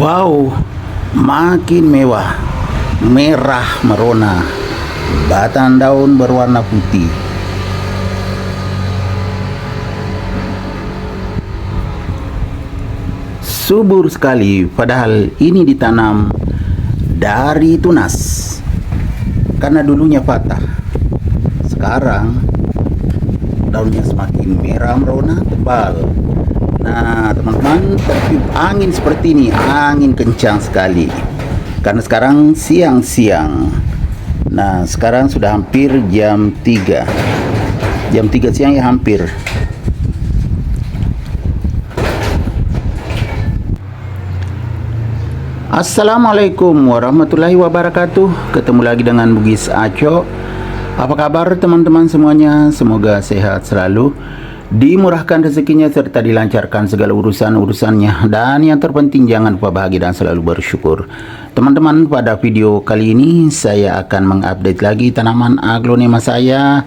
Wow, makin mewah, merah merona, batang daun berwarna putih. Subur sekali, padahal ini ditanam dari tunas. Karena dulunya patah. Sekarang daunnya semakin merah merona, tebal. Nah, teman-teman, tertiup angin seperti ini, angin kencang sekali. Karena sekarang siang-siang. Nah, sekarang sudah hampir jam 3. Jam 3 siang ya hampir. Assalamualaikum warahmatullahi wabarakatuh. Ketemu lagi dengan Bugis Aco. Apa kabar teman-teman semuanya? Semoga sehat selalu, dimurahkan rezekinya serta dilancarkan segala urusan-urusannya, dan yang terpenting jangan lupa bahagia dan selalu bersyukur. Teman-teman, pada video kali ini saya akan mengupdate lagi tanaman aglonema saya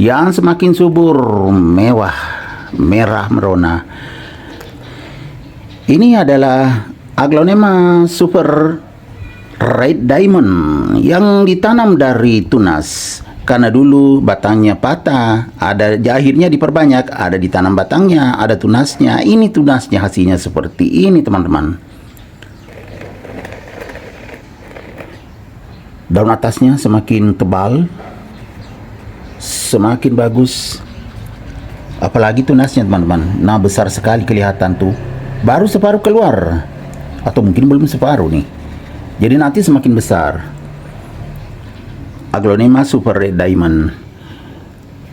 yang semakin subur, mewah, merah merona. Ini adalah aglonema super red diamond yang ditanam dari tunas. Karena dulu batangnya patah, akhirnya diperbanyak, ada ditanam batangnya, ada tunasnya. Ini tunasnya, hasilnya seperti ini teman-teman. Daun atasnya semakin tebal, semakin bagus. Apalagi tunasnya teman-teman. Nah, besar sekali kelihatan tuh. Baru separuh keluar, atau mungkin belum separuh nih. Jadi nanti semakin besar. Aglonema super red diamond.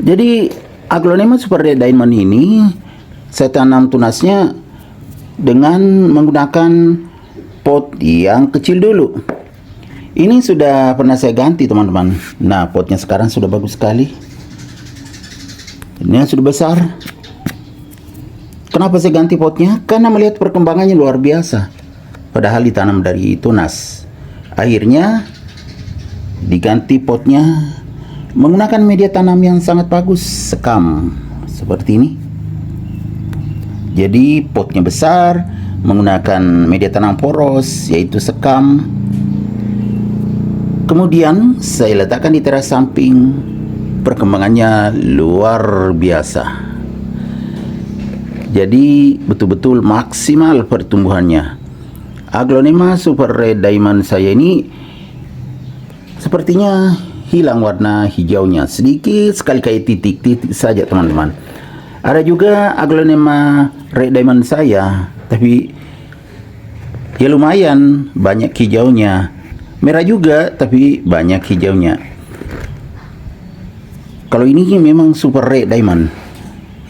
Jadi aglonema super red diamond ini saya tanam tunasnya dengan menggunakan pot yang kecil dulu. Ini sudah pernah saya ganti teman-teman. Nah, potnya sekarang sudah bagus sekali. Ini sudah besar. Kenapa saya ganti potnya? Karena melihat perkembangannya luar biasa. Padahal ditanam dari tunas. Akhirnya diganti potnya menggunakan media tanam yang sangat bagus, sekam seperti ini. Jadi potnya besar, menggunakan media tanam poros yaitu sekam. Kemudian saya letakkan di teras samping. Perkembangannya luar biasa. Jadi betul-betul maksimal pertumbuhannya. Aglonema super red diamond saya ini sepertinya hilang warna hijaunya, sedikit sekali kayak titik-titik saja teman-teman. Ada juga aglonema red diamond saya, tapi ya lumayan banyak hijaunya. Merah juga tapi banyak hijaunya. Kalau ini memang super red diamond,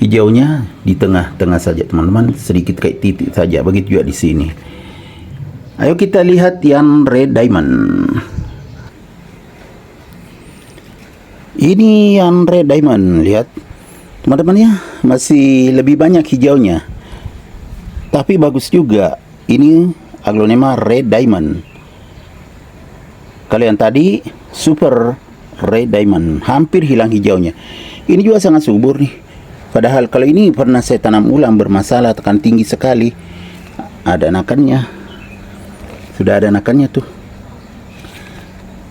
hijaunya di tengah-tengah saja teman-teman, sedikit kayak titik saja. Begitu juga di sini. Ayo kita lihat yang red diamond. Ini yang red diamond, lihat teman-teman ya, masih lebih banyak hijaunya. Tapi bagus juga. Ini aglonema red diamond. Kalau yang tadi super red diamond, hampir hilang hijaunya. Ini juga sangat subur nih. Padahal kalau ini pernah saya tanam ulang, bermasalah, tekan tinggi sekali. Ada anakannya. Sudah ada anakannya tuh.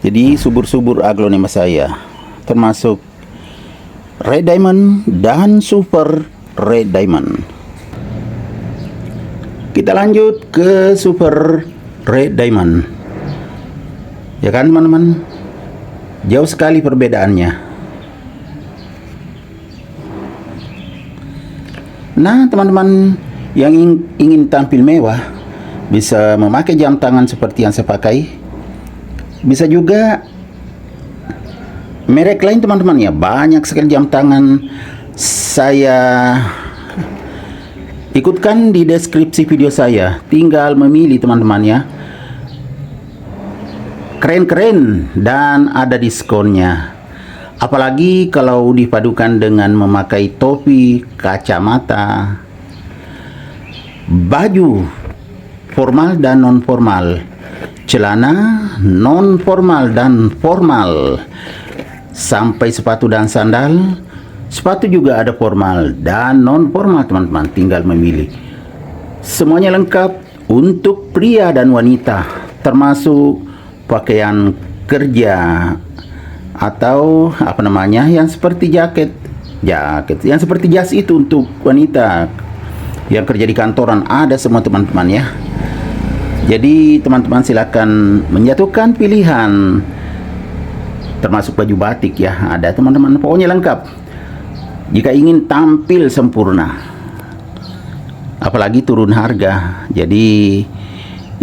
Jadi subur-subur aglonema saya, termasuk red diamond dan super red diamond. Kita lanjut ke super red diamond. Ya kan teman-teman, jauh sekali perbedaannya. Nah teman-teman yang ingin tampil mewah, bisa memakai jam tangan seperti yang saya pakai. Bisa juga merek lain teman-teman ya, banyak sekali jam tangan. Saya ikutkan di deskripsi video saya, tinggal memilih teman-teman ya. Keren-keren dan ada diskonnya. Apalagi kalau dipadukan dengan memakai topi, kacamata, baju formal dan non formal, celana non formal dan formal, sampai sepatu dan sandal. Sepatu juga ada formal dan non formal teman-teman, tinggal memilih. Semuanya lengkap untuk pria dan wanita, termasuk pakaian kerja atau apa namanya yang seperti jaket yang seperti jas itu untuk wanita yang kerja di kantoran, ada semua teman-teman ya. Jadi teman-teman silakan menjatuhkan pilihan, termasuk baju batik ya, ada teman-teman, pokoknya lengkap jika ingin tampil sempurna, apalagi turun harga. Jadi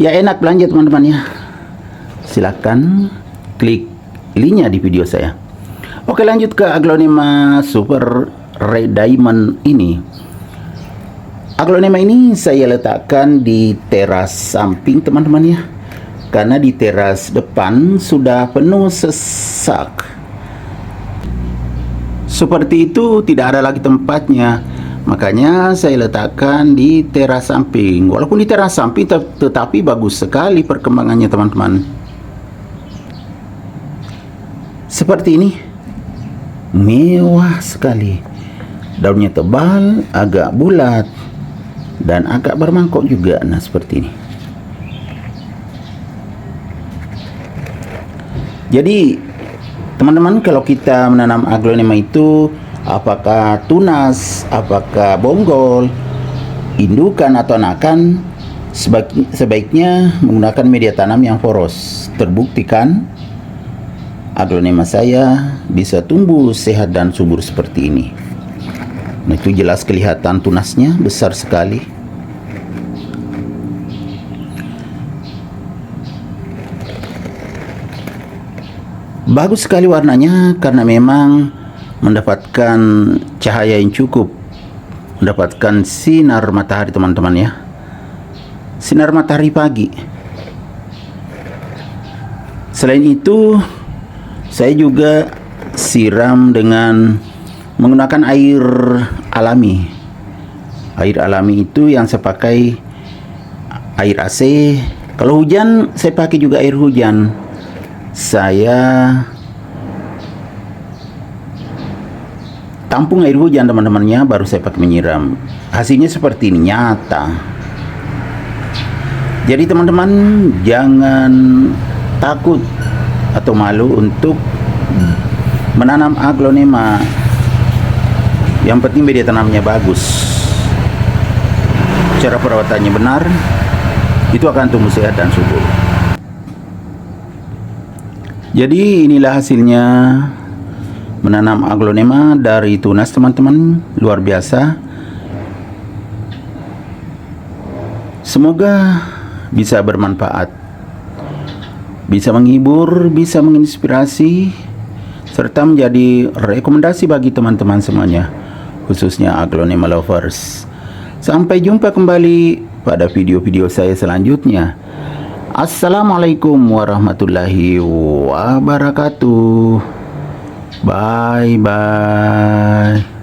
ya enak belanja teman-teman ya. Silakan klik linknya di video saya. Oke, lanjut ke aglonema super red diamond ini. Aglonema ini saya letakkan di teras samping teman-teman ya, karena di teras depan sudah penuh sesak. Seperti itu, tidak ada lagi tempatnya, makanya saya letakkan di teras samping. Walaupun di teras samping tetapi bagus sekali perkembangannya teman-teman. Seperti ini, mewah sekali. Daunnya tebal, agak bulat, dan agak bermangkok juga. Nah, seperti ini. Jadi teman-teman, kalau kita menanam aglonema itu, apakah tunas, apakah bonggol, indukan atau anakan, sebaiknya menggunakan media tanam yang poros. Terbuktikan aglonema saya bisa tumbuh sehat dan subur seperti ini. Nah, itu jelas kelihatan tunasnya besar sekali. Bagus sekali warnanya karena memang mendapatkan cahaya yang cukup, mendapatkan sinar matahari teman-teman ya. Sinar matahari pagi. Selain itu, saya juga siram dengan menggunakan air alami. Air alami itu yang saya pakai air AC. Kalau hujan, saya pakai juga air hujan. Saya tampung air hujan teman-temannya, baru saya pakai menyiram. Hasilnya seperti ini, nyata. Jadi teman-teman jangan takut atau malu untuk menanam aglonema. Yang penting media tanamnya bagus, cara perawatannya benar, itu akan tumbuh sehat dan subur. Jadi inilah hasilnya menanam aglonema dari tunas teman-teman, luar biasa. Semoga bisa bermanfaat, bisa menghibur, bisa menginspirasi, serta menjadi rekomendasi bagi teman-teman semuanya, khususnya aglonema lovers. Sampai jumpa kembali pada video-video saya selanjutnya. Assalamualaikum warahmatullahi wabarakatuh. Bye bye.